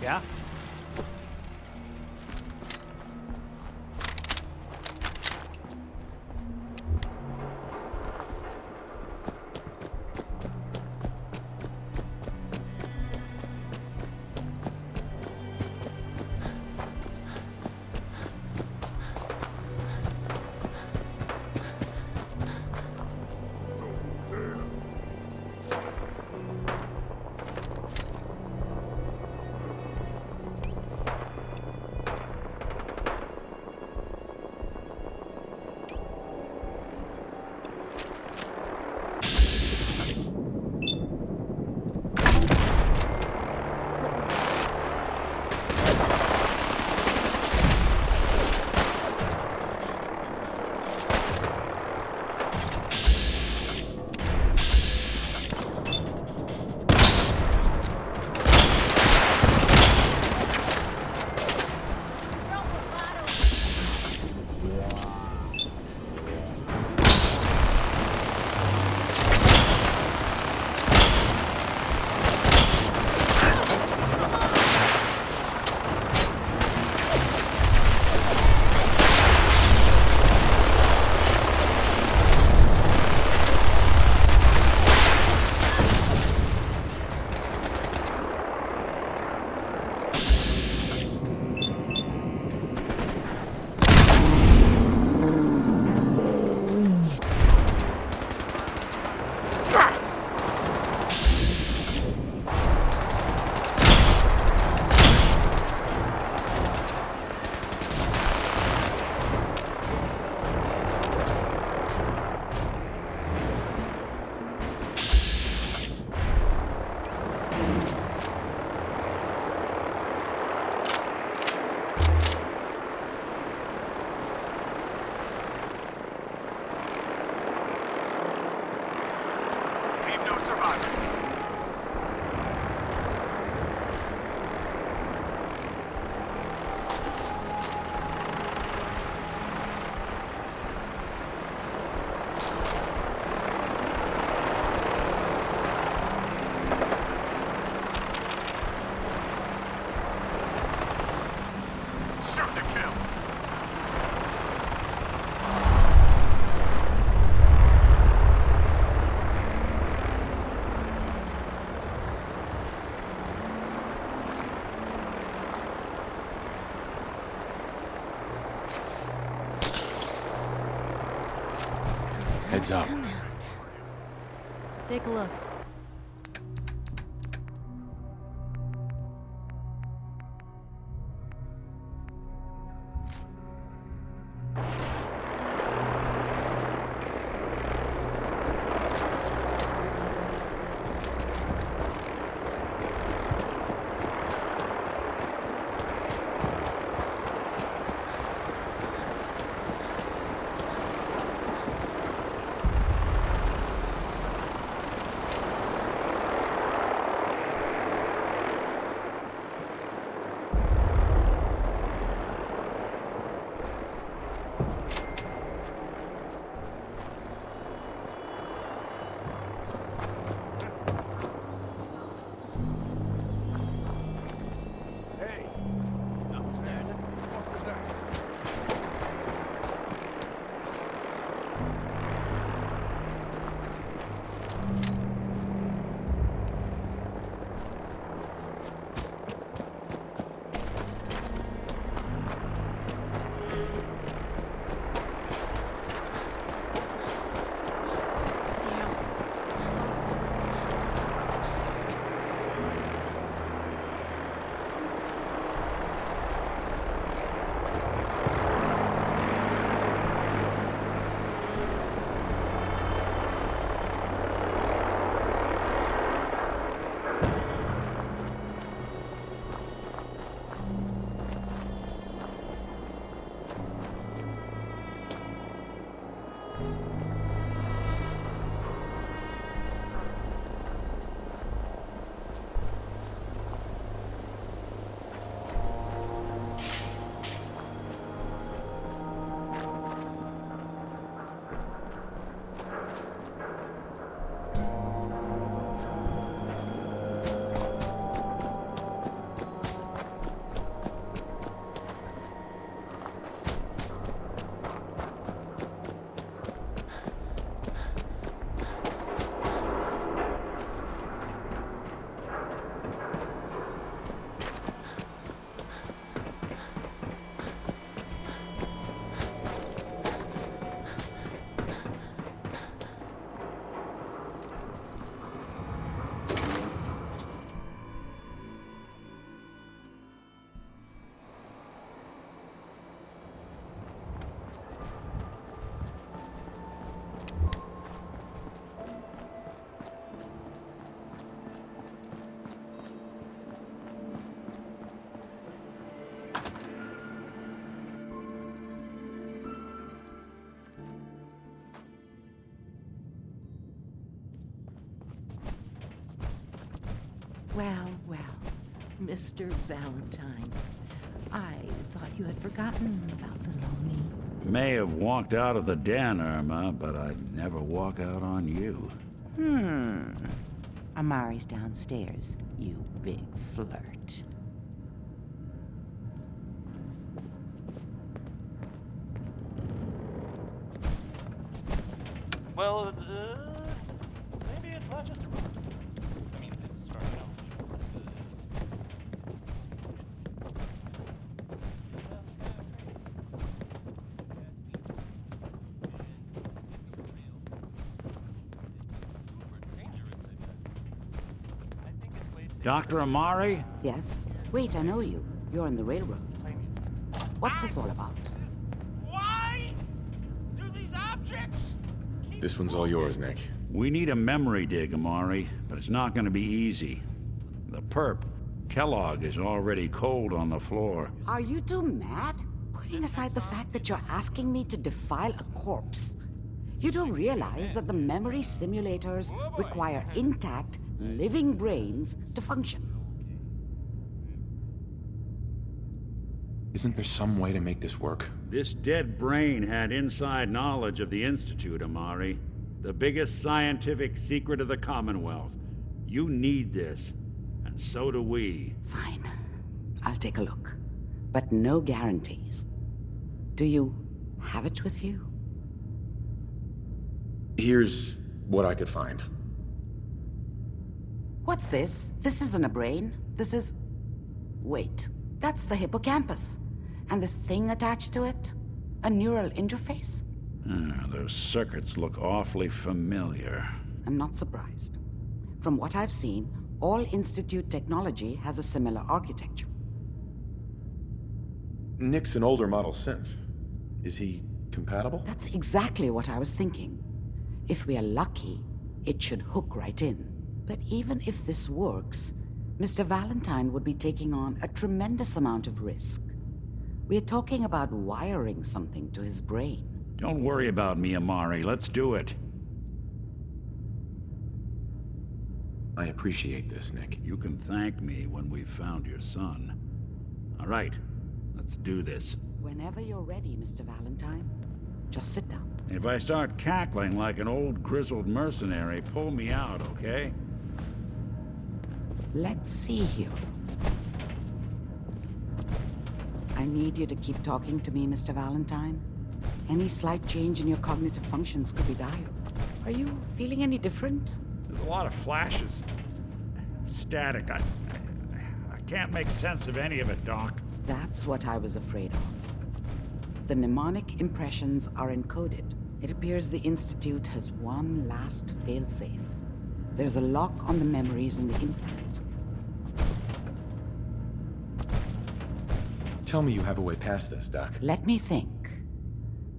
Yeah? Heads up. Come out. Take a look. Well, well, Mr. Valentine. I thought you had forgotten about little me. May have walked out of the den, Irma, but I'd never walk out on you. Amari's downstairs, you big flirt. Well, maybe it's not just a book. I mean, it's starting out. Dr. Amari? Yes? Wait, I know you. You're on the railroad. What's this all about? Why do these objects? This one's all yours, Nick. We need a memory dig, Amari, but it's not going to be easy. The perp, Kellogg, is already cold on the floor. Are you two mad? Putting aside the fact that you're asking me to defile a corpse, you don't realize that the memory simulators require intact, living brains to function. Isn't there some way to make this work? This dead brain had inside knowledge of the Institute, Amari. The biggest scientific secret of the Commonwealth. You need this, and so do we. Fine. I'll take a look. But no guarantees. Do you have it with you? Here's what I could find. What's this? This isn't a brain. This is... Wait. That's the hippocampus. And this thing attached to it? A neural interface? Those circuits look awfully familiar. I'm not surprised. From what I've seen, all Institute technology has a similar architecture. Nick's an older model synth. Is he compatible? That's exactly what I was thinking. If we are lucky, it should hook right in. But even if this works, Mr. Valentine would be taking on a tremendous amount of risk. We're talking about wiring something to his brain. Don't worry about me, Amari. Let's do it. I appreciate this, Nick. You can thank me when we've found your son. All right, let's do this. Whenever you're ready, Mr. Valentine, just sit down. If I start cackling like an old grizzled mercenary, pull me out, okay? Let's see here. I need you to keep talking to me, Mr. Valentine. Any slight change in your cognitive functions could be dire. Are you feeling any different? There's a lot of flashes. Static. I can't make sense of any of it, Doc. That's what I was afraid of. The mnemonic impressions are encoded. It appears the Institute has one last failsafe. There's a lock on the memories in the implant. Tell me you have a way past this, Doc. Let me think.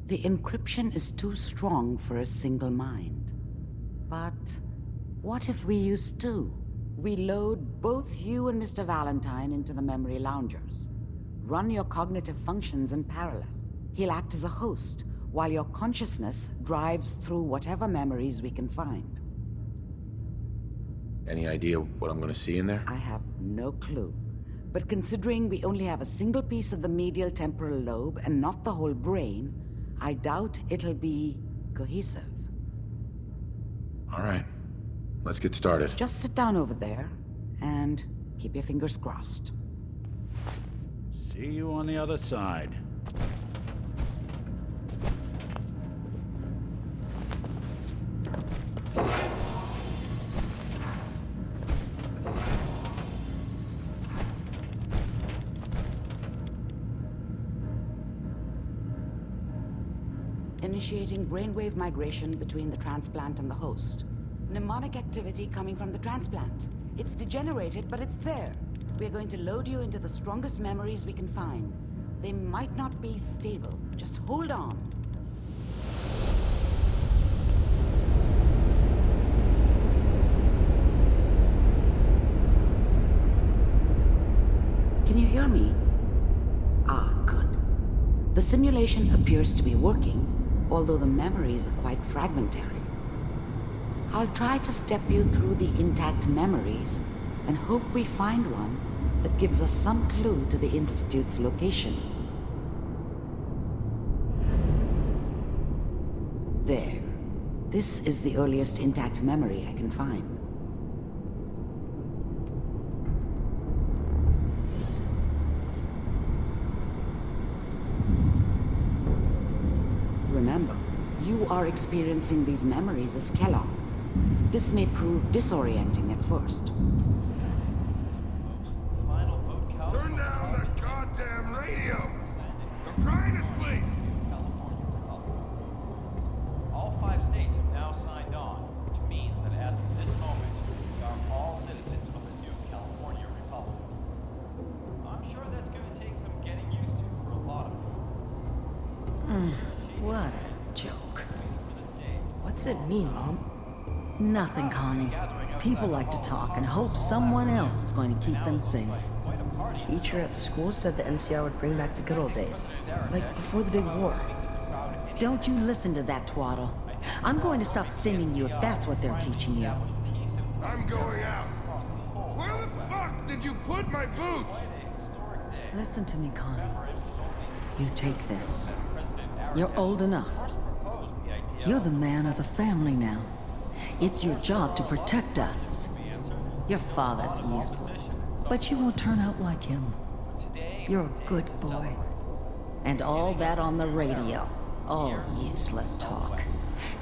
The encryption is too strong for a single mind. But what if we use two? We load both you and Mr. Valentine into the memory loungers. Run your cognitive functions in parallel. He'll act as a host, while your consciousness drives through whatever memories we can find. Any idea what I'm gonna see in there? I have no clue. But considering we only have a single piece of the medial temporal lobe and not the whole brain, I doubt it'll be cohesive. All right, let's get started. Just sit down over there and keep your fingers crossed. See you on the other side. Initiating brainwave migration between the transplant and the host. Mnemonic activity coming from the transplant. It's degenerated, but it's there. We're going to load you into the strongest memories we can find. They might not be stable. Just hold on. Can you hear me? Ah, good. The simulation appears to be working, although the memories are quite fragmentary. I'll try to step you through the intact memories and hope we find one that gives us some clue to the Institute's location. There. This is the earliest intact memory I can find. Remember, you are experiencing these memories as Kellogg. This may prove disorienting at first. Final vote, Turn down that goddamn radio! I'm trying to sleep! All 5 states have now signed on, which means that as of this moment, we are all citizens of the new California Republic. I'm sure that's going to take some getting used to for a lot of people. What a joke. What's it mean, Mom? Nothing, Connie. People like to talk and hope someone else is going to keep them safe. Teacher at school said the NCR would bring back the good old days. Like before the big war. Don't you listen to that twaddle. I'm going to stop singing you if that's what they're teaching you. I'm going out. Where the fuck did you put my boots? Listen to me, Connie. You take this. You're old enough. You're the man of the family now. It's your job to protect us. Your father's useless, but you won't turn out like him. You're a good boy. And all that on the radio, all useless talk.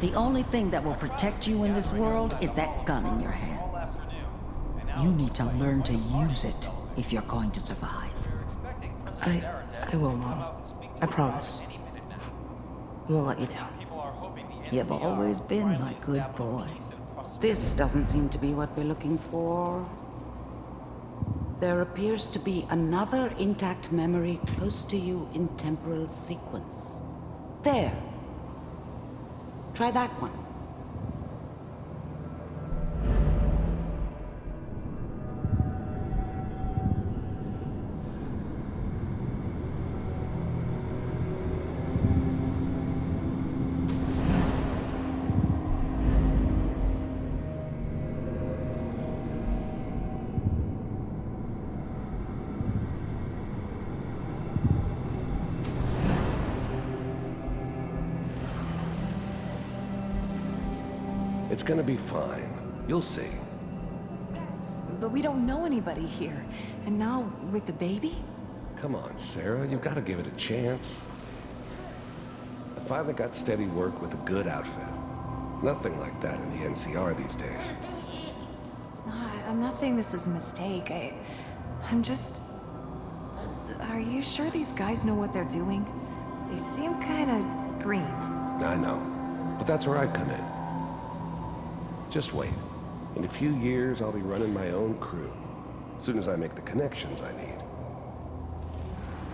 The only thing that will protect you in this world is that gun in your hands. You need to learn to use it if you're going to survive. I will, Mom. I promise. I won't let you down. You've always been my good boy. This doesn't seem to be what we're looking for. There appears to be another intact memory close to you in temporal sequence. There. Try that one. It's gonna be fine. You'll see. But we don't know anybody here. And now, with the baby? Come on, Sarah. You've got to give it a chance. I finally got steady work with a good outfit. Nothing like that in the NCR these days. I'm not saying this was a mistake. I'm just... Are you sure these guys know what they're doing? They seem kind of green. I know. But that's where I come in. Just wait. In a few years, I'll be running my own crew. As soon as I make the connections I need.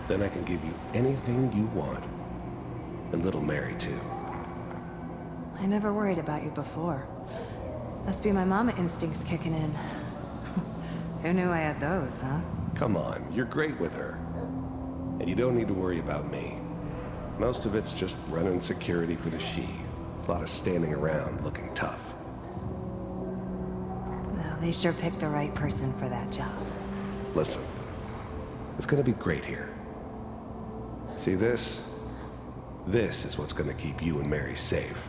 Then I can give you anything you want. And little Mary, too. I never worried about you before. Must be my mama instincts kicking in. Who knew I had those, huh? Come on, you're great with her. And you don't need to worry about me. Most of it's just running security for the she. A lot of standing around looking tough. Well, they sure picked the right person for that job. Listen, it's gonna be great here. See this? This is what's gonna keep you and Mary safe.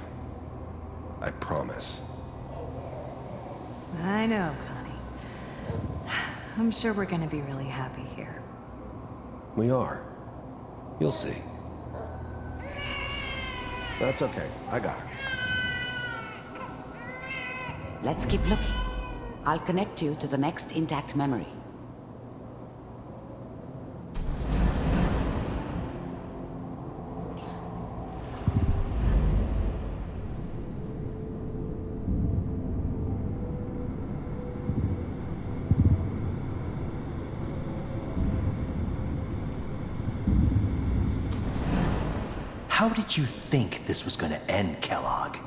I promise. I know, Connie. I'm sure we're gonna be really happy here. We are. You'll see. That's okay. I got her. Let's keep looking. I'll connect you to the next intact memory. How did you think this was gonna end, Kellogg?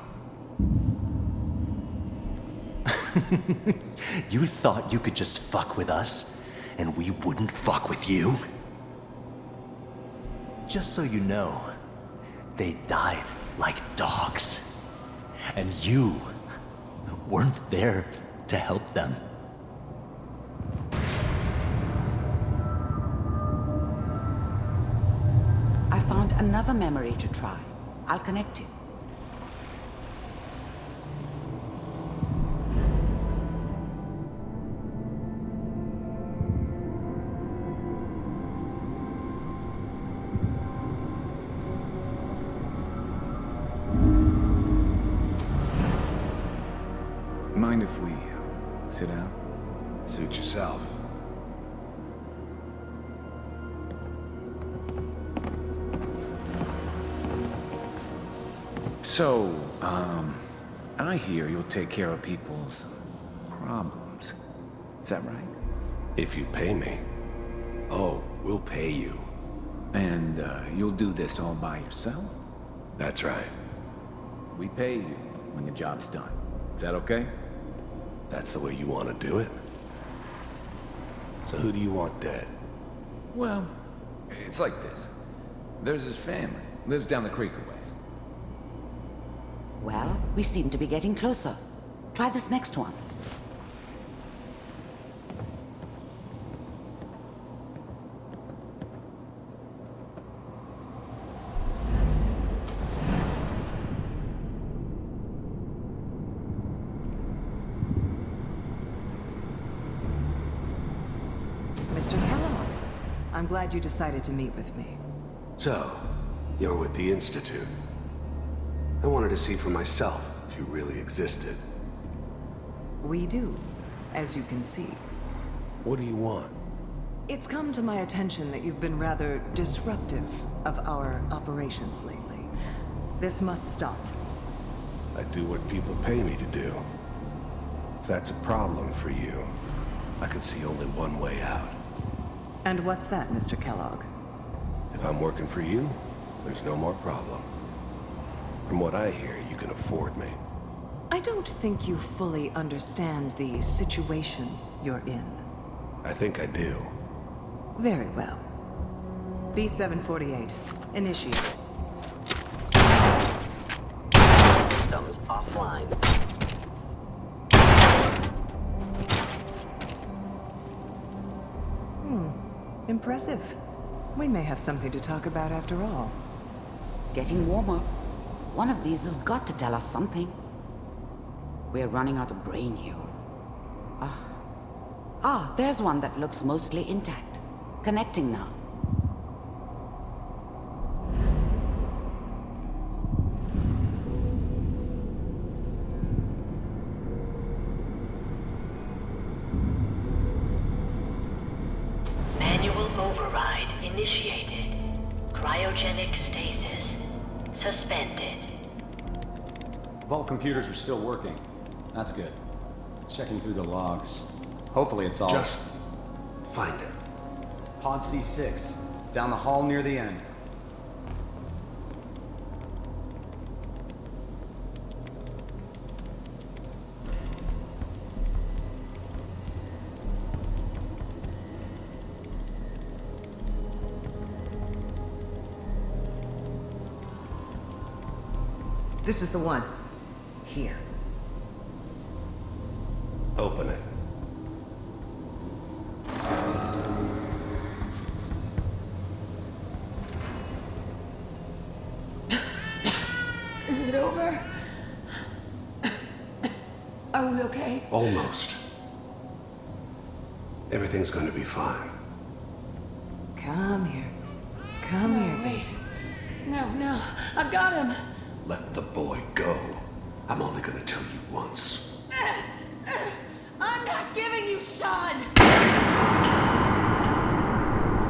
You thought you could just fuck with us, and we wouldn't fuck with you? Just so you know, they died like dogs. And you weren't there to help them. another memory to try. I'll connect you. Mind if we sit down? Suit yourself. So, I hear you'll take care of people's problems. Is that right? If you pay me. Oh, we'll pay you. And, you'll do this all by yourself? That's right. We pay you when the job's done. Is that okay? That's the way you want to do it? So who do you want dead? Well, it's like this. There's his family. Lives down the creek a ways. Well, we seem to be getting closer. Try this next one. Mr. Kellogg, I'm glad you decided to meet with me. So, you're with the Institute. I wanted to see for myself if you really existed. We do, as you can see. What do you want? It's come to my attention that you've been rather disruptive of our operations lately. This must stop. I do what people pay me to do. If that's a problem for you, I could see only one way out. And what's that, Mr. Kellogg? If I'm working for you, there's no more problem. From what I hear, you can afford me. I don't think you fully understand the situation you're in. I think I do. Very well. B-748, initiate. Systems offline. Impressive. We may have something to talk about after all. Getting warmer. One of these has got to tell us something. We're running out of brain here. There's one that looks mostly intact. Connecting now. Manual override initiated. Cryogenic stasis suspended. Vault computers are still working. That's good. Checking through the logs. Hopefully it's all... Just find it. Pod C6. Down the hall near the end. This is the one. Here. Open it. Is it over? Are we okay? Almost. Everything's gonna be fine. Come here. Come here, baby. No, I've got him. Let the boy go. I'm only gonna tell you once. I'm not giving you Sean!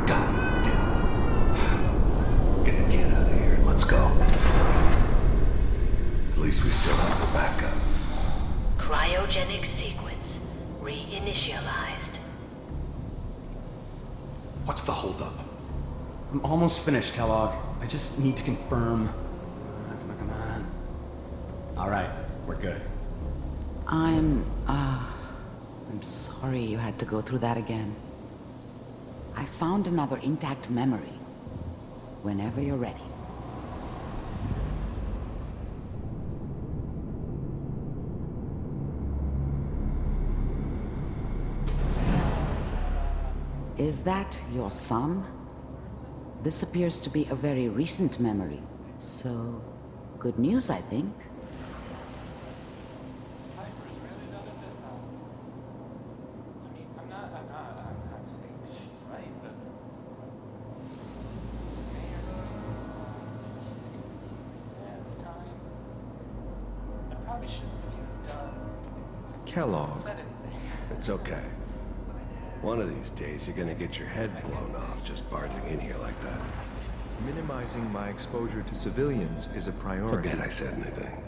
God damn. Get the kid out of here. Let's go. At least we still have the backup. Cryogenic sequence reinitialized. What's the holdup? I'm almost finished, Kellogg. I just need to confirm. Come on. All right, we're good. I'm sorry you had to go through that again. I found another intact memory. Whenever you're ready. Is that your son? This appears to be a very recent memory. So, good news, I think. Kellogg. It's okay. One of these days, you're gonna get your head blown off just barging in here like that. Minimizing my exposure to civilians is a priority. Forget I said anything.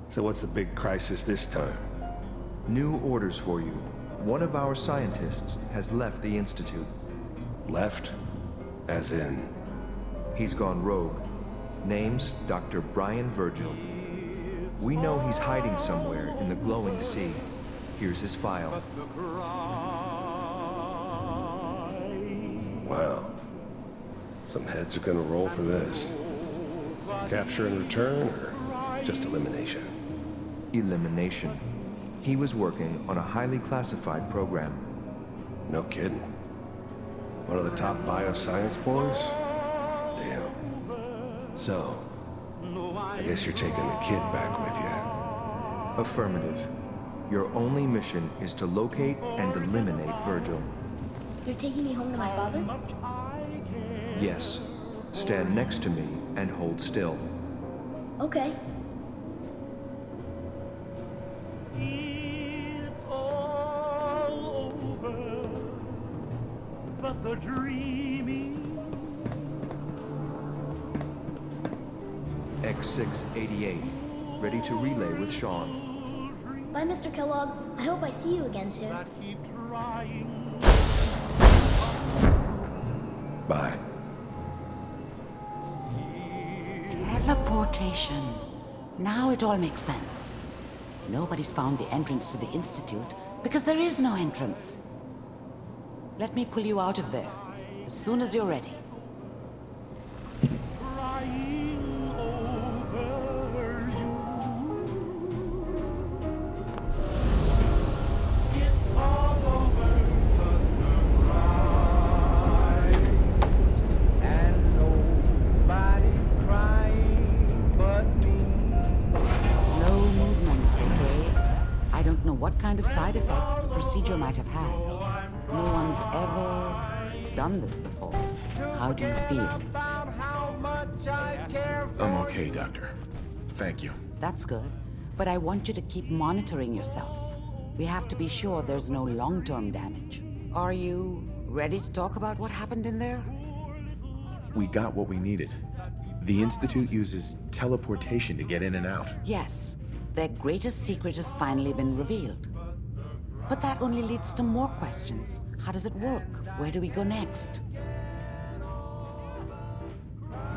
So what's the big crisis this time? New orders for you. One of our scientists has left the Institute. Left? As in? He's gone rogue. Name's Dr. Brian Virgil. We know he's hiding somewhere in the glowing sea. Here's his file. Wow. Some heads are gonna roll for this. Capture and return, or just elimination? Elimination. He was working on a highly classified program. No kidding. One of the top bioscience boys? Damn. So, I guess you're taking the kid back with you. Affirmative. Your only mission is to locate and eliminate Virgil. You're taking me home to my father? Yes. Stand next to me and hold still. Okay. It's all over, but the dreaming. X688. Ready to relay with Sean. Bye, Mr. Kellogg. I hope I see you again soon. Bye. Teleportation. Now it all makes sense. Nobody's found the entrance to the Institute because there is no entrance. Let me pull you out of there as soon as you're ready. What kind of side effects the procedure might have had. No one's ever done this before. How do you feel? I'm okay, Doctor. Thank you. That's good, but I want you to keep monitoring yourself. We have to be sure there's no long-term damage. Are you ready to talk about what happened in there? We got what we needed. The Institute uses teleportation to get in and out. Yes. Their greatest secret has finally been revealed. But that only leads to more questions. How does it work? Where do we go next?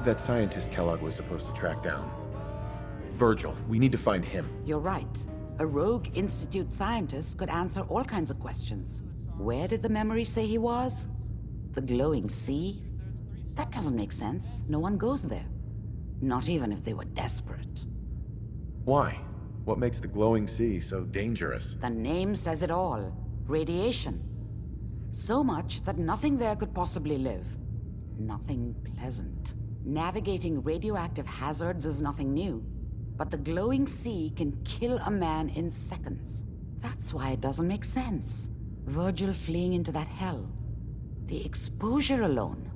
That scientist Kellogg was supposed to track down. Virgil, we need to find him. You're right. A rogue Institute scientist could answer all kinds of questions. Where did the memory say he was? The glowing sea? That doesn't make sense. No one goes there. Not even if they were desperate. Why? What makes the glowing sea so dangerous? The name says it all. Radiation. So much that nothing there could possibly live. Nothing pleasant. Navigating radioactive hazards is nothing new. But the glowing sea can kill a man in seconds. That's why it doesn't make sense. Virgil fleeing into that hell. The exposure alone.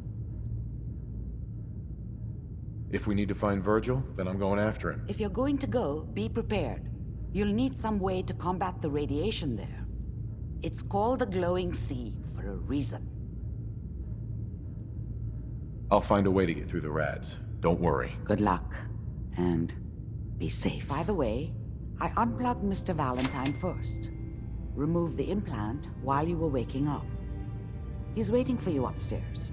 If we need to find Virgil, then I'm going after him. If you're going to go, be prepared. You'll need some way to combat the radiation there. It's called the glowing sea for a reason. I'll find a way to get through the rads. Don't worry. Good luck. And be safe. By the way, I unplugged Mr. Valentine first. Removed the implant while you were waking up. He's waiting for you upstairs.